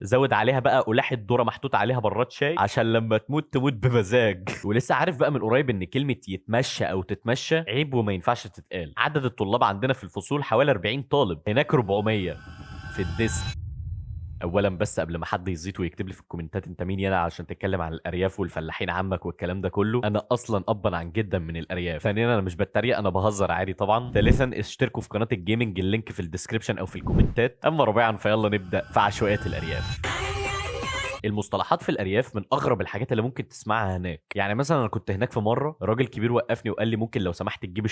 زود عليها بقى قلاح الذره محطوط عليها براد شاي عشان لما تموت تموت بمزاج. ولسه عارف بقى من قريب ان كلمه يتمشى او تتمشى عيب وما ينفعش تتقال. عدد الطلاب عندنا في الفصول حوالي 40 طالب، هناك 400 في الديسك. اولا بس قبل ما حد يزيط ويكتب لي في الكومنتات انت مين يانا عشان تتكلم عن الارياف والفلاحين عمك والكلام ده كله، انا اصلا ابا عن جدا من الارياف. ثانيا انا مش بتريق، انا بهزر عادي طبعا. ثالثا اشتركوا في قناه الجيمنج، اللينك في الديسكربشن او في الكومنتات. اما رابعا فيلا نبدا في عشوائيات الارياف. المصطلحات في الارياف من اغرب الحاجات اللي ممكن تسمعها هناك. يعني مثلا انا كنت هناك في مره، راجل كبير وقفني وقال لي ممكن لو سمحت تجيب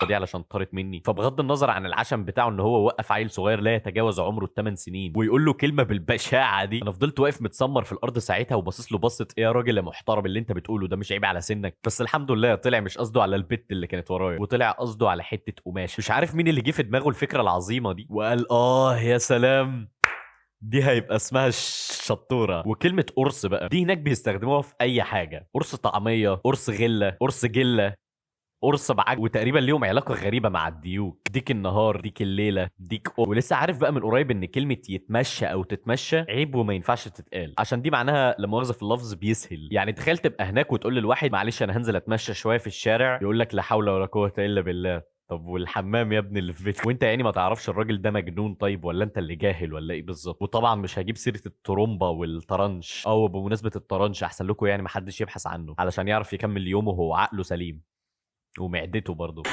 دي علشان طارت مني. فبغض النظر عن العشم بتاعه ان هو وقف عيل صغير لا يتجاوز عمره ال8 سنين ويقول له كلمه بالبشاعه دي، انا فضلت واقف متسمر في الارض ساعتها وباصص له بصه ايه يا راجل يا محترم اللي انت بتقوله ده، مش عيب على سنك؟ بس الحمد لله طلع مش قصده على البت اللي كانت ورايا، وطلع قصده على حته قماش. مش عارف مين اللي جه في دماغه الفكره العظيمه دي وقال يا سلام، دي هيبقى اسمها الشطوره. وكلمه قرص بقى دي هناك بيستخدموها في اي حاجه، قرص طعميه، قرص غله، قرص جله، قرص بعج. وتقريبا ليهم علاقه غريبه مع الديوك، ديك النهار، ديك الليله، ولسه عارف بقى من قريب ان كلمه يتمشى او تتمشى عيب وما ينفعش تتقال، عشان دي معناها لا مؤاخذه في اللفظ بيسهل. يعني تخيل تبقى هناك وتقول للواحد معلش انا هنزل اتمشى شويه في الشارع، يقول لك لا حول ولا قوه الا بالله. طب والحمام يا ابني اللي في بيتك؟ وانت يعني ما تعرفش الراجل ده مجنون طيب، ولا انت اللي جاهل ولا ايه بالظبط؟ وطبعا مش هجيب سيره الترومبا والطرنش، او بمناسبه الطرنش احسن لكم يعني ما حدش يبحث عنه علشان يعرف يكمل يومه وهو عقله سليم ومعدته برضه.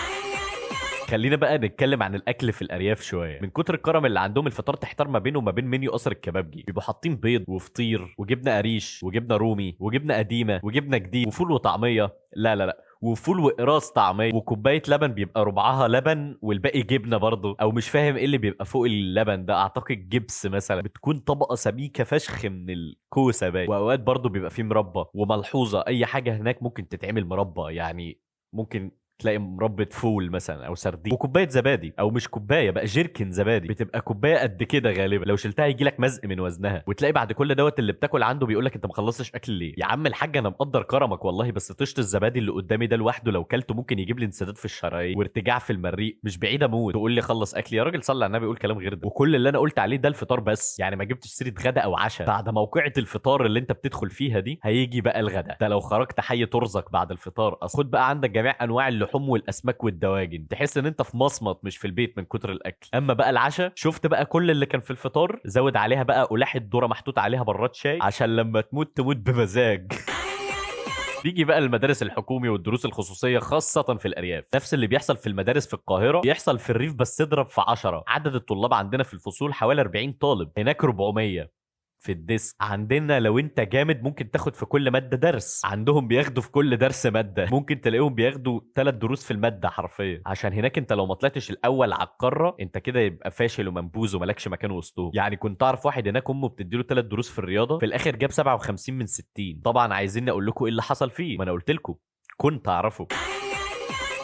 خلينا بقى نتكلم عن الاكل في الارياف شويه. من كتر الكرم اللي عندهم الفطار تحتار ما بينه وما بين منيو قصر الكبابجي. بيبقوا حاطين بيض وفطير وجبنه قريش وجبنه رومي وجبنه قديمه وجبنه جديد وفول وطعميه، لا وفول وقراص طعميه وكوبايه لبن بيبقى ربعها لبن والباقي جبنه برضه، او مش فاهم ايه اللي بيبقى فوق اللبن ده، اعتقد جبس مثلا. بتكون طبقه سميكه فشخ من الكوسه باين. واوقات برضه بيبقى فيه مربى. وملحوظه اي حاجه هناك ممكن تتعمل مربى، يعني ممكن تلاقي مربى فول مثلا او سردين وكوبايه زبادي، او مش كوبايه بقى جيركن زبادي، بتبقى كوبايه قد كده غالبا لو شلتها يجي لك مزق من وزنها. وتلاقي بعد كل دوت اللي بتاكل عنده بيقول لك انت ما خلصتش اكل ليه؟ يا عم الحاج انا مقدر كرمك والله، بس طشت الزبادي اللي قدامي ده لوحده لو كلته ممكن يجيب لي انسداد في الشرايين وارتجاع في المريء، مش بعيد اموت تقول لي خلص اكل؟ يا راجل صلي على النبي، قول كلام غير ده. وكل اللي انا قلت عليه ده الفطار بس، يعني ما جبتش سيره غدا او عشاء. بعد موقعه الفطار اللي انت بتدخل فيها دي هيجي بقى الغدا، ده لو خرجت حي ترزق بعد الفطار اصلا. خد بقى عندك جميع انواع اللحوم والاسماك والدواجن، تحس ان انت في مصمت مش في البيت من كتر الاكل. اما بقى العشاء شفت بقى كل اللي كان في الفطار، زود عليها بقى قلاح الذره محطوط عليها براد شاي عشان لما تموت تموت بمزاج. تيجي بقى المدارس الحكومي والدروس الخصوصية خاصة في الأرياف، نفس اللي بيحصل في المدارس في القاهرة بيحصل في الريف بس اضرب في 10. عدد الطلاب عندنا في الفصول حوالي 40 طالب، هناك 400 في الديسك. عندنا لو انت جامد ممكن تاخد في كل ماده درس، عندهم بياخدوا في كل درس ماده، ممكن تلاقيهم بياخدوا 3 دروس في الماده حرفيا. عشان هناك انت لو ما طلعتش الاول على القاره انت كده يبقى فاشل ومنبوذ وملكش مكان وسطهم. يعني كنت اعرف واحد هناك امه بتديله 3 دروس في الرياضه، في الاخر جاب 57 من 60. طبعا عايزين اقول لكم ايه اللي حصل فيه؟ ما انا قلت لكم كنت اعرفه.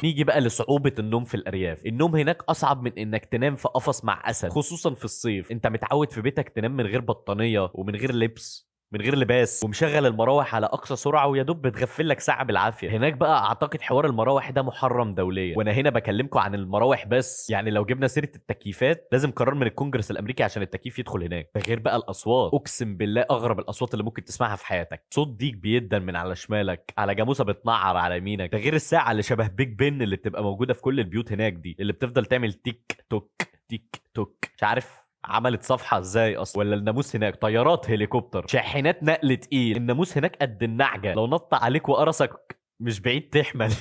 نيجي بقى لصعوبة النوم في الأرياف. النوم هناك أصعب من إنك تنام في قفص مع أسد، خصوصا في الصيف. أنت متعود في بيتك تنام من غير بطانية ومن غير لبس، من غير لباس، ومشغل المراوح على اقصى سرعه ويا دوب بتغفل لك ساعه بالعافيه. هناك بقى اعتقد حوار المراوح ده محرم دوليا، وانا هنا بكلمكم عن المراوح بس. يعني لو جبنا سيره التكييفات لازم قرار من الكونجرس الامريكي عشان التكييف يدخل هناك. ده غير بقى الاصوات، اقسم بالله اغرب الاصوات اللي ممكن تسمعها في حياتك. صوت ديك بيدن من على شمالك، على جاموسه بتنعر على يمينك. ده غير الساعه اللي شبه بيج بن اللي بتبقى موجوده في كل البيوت هناك دي، اللي بتفضل تعمل تيك توك تيك توك. مش عارف عملت صفحة ازاي اصلا. ولا الناموس هناك طيارات هليكوبتر شاحنات نقل تقيل. الناموس هناك قد النعجة، لو نط عليك وقرصك مش بعيد تحمل.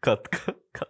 كت كت.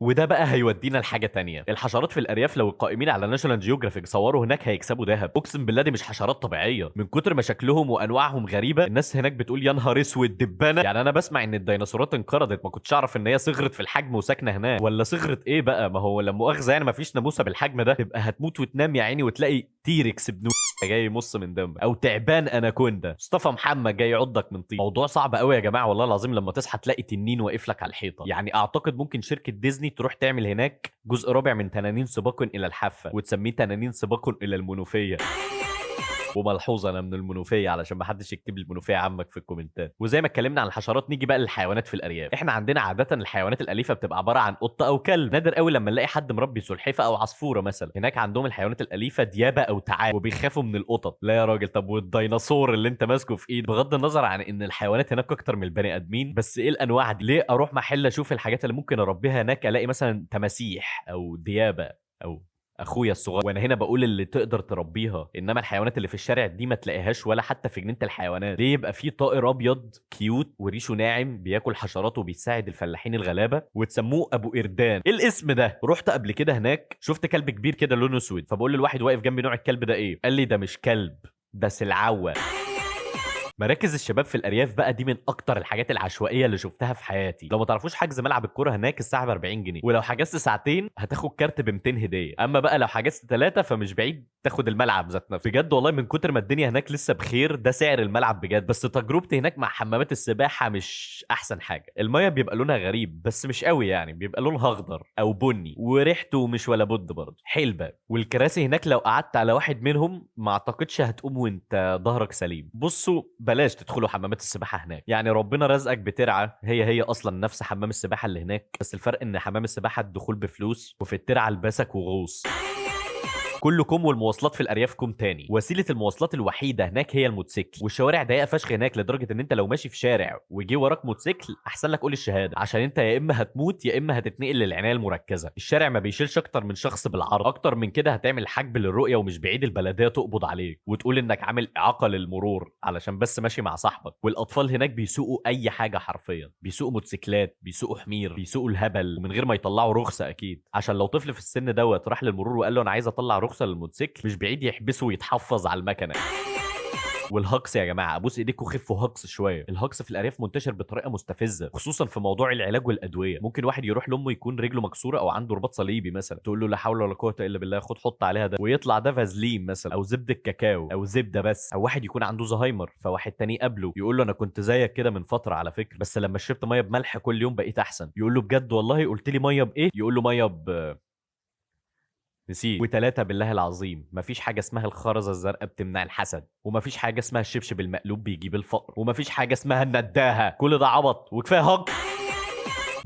وده بقى هيودينا لحاجة تانية. الحشرات في الأرياف لو القائمين على ناشونال جيوغرافيك صوروا هناك هيكسبوا ذهب. أقسم بالله دي مش حشرات طبيعية، من كتر ما شكلهم وأنواعهم غريبة الناس هناك بتقول يا نهار اسود دبانة. يعني أنا بسمع إن الديناصورات انقرضت، ما كنتش أعرف إن هي صغرت في الحجم وساكنة هناك. ولا صغرت إيه بقى؟ ما هو لا مؤاخذة يعني ما فيش ناموسة بالحجم ده تبقى هتموت وتنام يا عيني وتلاقي تيركس ابن جاي يمص من دمك، او تعبان اناكوندا مصطفى محمد جاي يعضك من طين. موضوع صعب قوي يا جماعه والله العظيم. لما تصحى تلاقي تنين واقف لك على الحيطه. يعني اعتقد ممكن شركه ديزني تروح تعمل هناك جزء رابع من تنانين سباق الى الحافه وتسميه تنانين سباق الى المنوفيه. وملحوظه انا من المنوفيه علشان ما حدش يكتب لي المنوفيه عمك في الكومنتات. وزي ما اتكلمنا عن الحشرات نيجي بقى للحيوانات في الارياف. احنا عندنا عاده الحيوانات الاليفه بتبقى عباره عن قطه او كلب، نادر قوي لما نلاقي حد مربي سلحفاه او عصفوره مثلا. هناك عندهم الحيوانات الاليفه ديابه او تعاب وبيخافوا من القطط. لا يا راجل، طب والديناصور اللي انت ماسكه في ايد؟ بغض النظر عن ان الحيوانات هناك اكتر من البني ادمين، بس ايه الانواع دي؟ ليه اروح محل اشوف الحاجات اللي ممكن اربيها هناك الاقي مثلا تماسيح او ديابه او اخويا الصغير، وانا هنا بقول اللي تقدر تربيها، انما الحيوانات اللي في الشارع دي ما تلاقيهاش ولا حتى في جنينه الحيوانات. ليه يبقى في طائر ابيض كيوت وريشه ناعم بياكل حشرات وبيساعد الفلاحين الغلابه وتسموه ابو قردان؟ ايه الاسم ده؟ رحت قبل كده هناك شفت كلب كبير كده لونه اسود، فبقول للواحد واقف جنبي نوع الكلب ده ايه؟ قال لي ده مش كلب، ده سلعوه. مراكز الشباب في الارياف بقى دي من اكتر الحاجات العشوائيه اللي شفتها في حياتي. لو ما تعرفوش، حجز ملعب الكوره هناك الساعه ب 40 جنيه، ولو حجزت ساعتين هتاخد كارت ب 200 هديه. اما بقى لو حجزت ثلاثه فمش بعيد تاخد الملعب ذات نفسه. بجد والله من كتر ما الدنيا هناك لسه بخير ده سعر الملعب بجد. بس تجربتي هناك مع حمامات السباحه مش احسن حاجه. الميه بيبقى لونها غريب بس مش قوي يعني، بيبقى لونها اخضر او بني وريحته مش ولا بد برضه حلبه. والكراسي هناك لو قعدت على واحد منهم ما اعتقدش هتقوم وانت ظهرك سليم. بصوا بلاش تدخلوا حمامات السباحه هناك، يعني ربنا رزقك بترعه هي اصلا نفس حمام السباحه اللي هناك، بس الفرق ان حمام السباحه الدخول بفلوس وفي الترعه لبسك وغوص. كلكم والمواصلات في الارياف كوم تاني. وسيله المواصلات الوحيده هناك هي الموتوسيكل، والشوارع ضيقه فشخ هناك لدرجه ان انت لو ماشي في شارع وجي وراك موتوسيكل احسن لك قول الشهاده، عشان انت يا اما هتموت يا اما هتتنقل للعنايه المركزه. الشارع ما بيشيلش اكتر من شخص بالعرض، اكتر من كده هتعمل حجب للرؤيه ومش بعيد البلديه تقبض عليك وتقول انك عامل اعاقه للمرور علشان بس ماشي مع صاحبك. والاطفال هناك بيسوقوا اي حاجه حرفيا، بيسوقوا موتوسيكلات، بيسوقوا حمير، بيسوقوا الهبل ومن غير ما يطلعوا رخصه اكيد، عشان لو طفل في السن دوت راح للمرور وقال له انا عايز اطلع رخصه للموتوسيكل مش بعيد يحبسه ويتحفظ على المكنه. والهجص يا جماعه، ابوس ايديكم خفوا هجص شويه. الهجص في الارياف منتشر بطريقه مستفزه خصوصا في موضوع العلاج والادويه. ممكن واحد يروح لامه يكون رجله مكسوره او عنده رباط صليبي مثلا، تقول له لا حول ولا قوه الا بالله خد حط عليها ده، ويطلع ده فازلين مثلا او زبده كاكاو او زبده بس. او واحد يكون عنده زهايمر فواحد تاني قبله يقول له انا كنت زيك كده من فتره على فكره، بس لما شربت ميه بملح كل يوم بقيت احسن. يقول له بجد والله؟ قلت لي ميه بايه؟ يقول له ميه نسيت. وتلاتة بالله العظيم مفيش حاجة اسمها الخرزة الزرقاء بتمنع الحسد، ومفيش حاجة اسمها الشبشب المقلوب بيجيب الفقر، ومفيش حاجة اسمها النداهة. كل ده عبط وكفاية هج.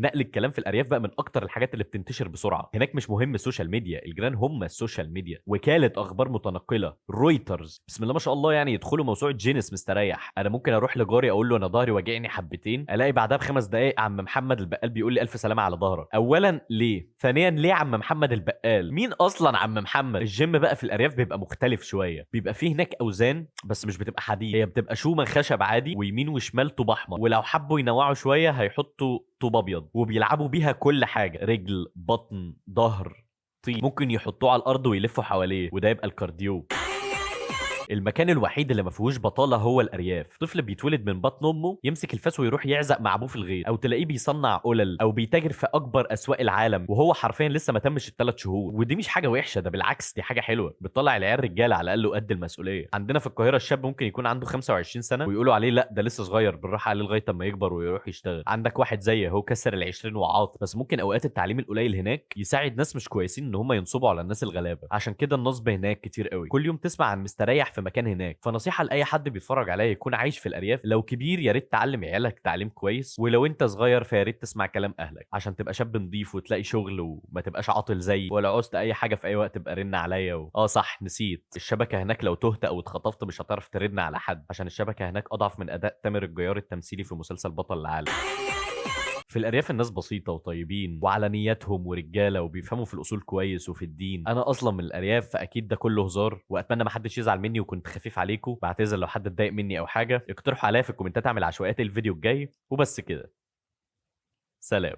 نقل الكلام في الارياف بقى من اكتر الحاجات اللي بتنتشر بسرعه. هناك مش مهم السوشيال ميديا، الجيران هم السوشيال ميديا. وكاله اخبار متنقله رويترز بسم الله ما شاء الله يعني يدخلوا موسوعه جينيس مستريح. انا ممكن اروح لجاري اقول له انا ظهري واجعني حبتين، الاقي بعدها ب5 دقائق عم محمد البقال بيقول لي الف سلامه على ظهرك. اولا ليه؟ ثانيا ليه عم محمد البقال؟ مين اصلا عم محمد؟ الجيم بقى في الارياف بيبقى مختلف شويه، بيبقى فيه هناك اوزان بس مش بتبقى حديد، هي بتبقى شومه خشب عادي ويمين وشمال طوب احمر، ولو حبوا ينوعوا شويه هيحطوا طوب ابيض وبيلعبوا بيها كل حاجه، رجل بطن ظهر طين، ممكن يحطوه على الارض ويلفوا حواليه وده يبقى الكارديو. المكان الوحيد اللي ما فيهوش بطاله هو الارياف. طفل بيتولد من بطن امه يمسك الفاس ويروح يعزق مع ابوه في الغيط، او تلاقيه بيصنع قلل او بيتاجر في اكبر اسواق العالم وهو حرفيا لسه ما تمش ال3 شهور. ودي مش حاجه وحشه، ده بالعكس دي حاجه حلوه بتطلع العيال رجاله على الاقل قد المسؤوليه. عندنا في القاهره الشاب ممكن يكون عنده 25 سنه ويقولوا عليه لا ده لسه صغير بالراحه عليه لغايه اما يكبر ويروح يشتغل. عندك واحد زيه هو كسر ال20 وعاط، بس ممكن اوقات التعليم القليل هناك يساعد ناس مش كويسين ان هم ينصبوا على الناس الغلابه. عشان كده النصب هناك كتير قوي، كل يوم تسمع عن مستريح في مكان هناك. نصيحه لاي حد بيتفرج عليا يكون عايش في الارياف، لو كبير يا ريت تعلم عيالك تعليم كويس، ولو انت صغير فيا ريت تسمع كلام اهلك عشان تبقى شاب نضيف وتلاقي شغل وما تبقاش عاطل زيي. ولو عوزت اي حاجه في اي وقت تبقى رن عليا صح نسيت، الشبكه هناك لو تهت او اتخطفت مش هتعرف ترن على حد عشان الشبكه هناك اضعف من اداء تامر الجيار التمثيلي في مسلسل بطل العالم. في الارياف الناس بسيطه وطيبين وعلى نياتهم ورجاله وبيفهموا في الاصول كويس وفي الدين. انا اصلا من الارياف فاكيد ده كله هزار، واتمنى ما حدش يزعل مني وكنت خفيف عليكم. بعتذر لو حد اتضايق مني او حاجه، اقترحوا عليا في الكومنتات اعمل عشوائيات الفيديو الجاي. وبس كده، سلام.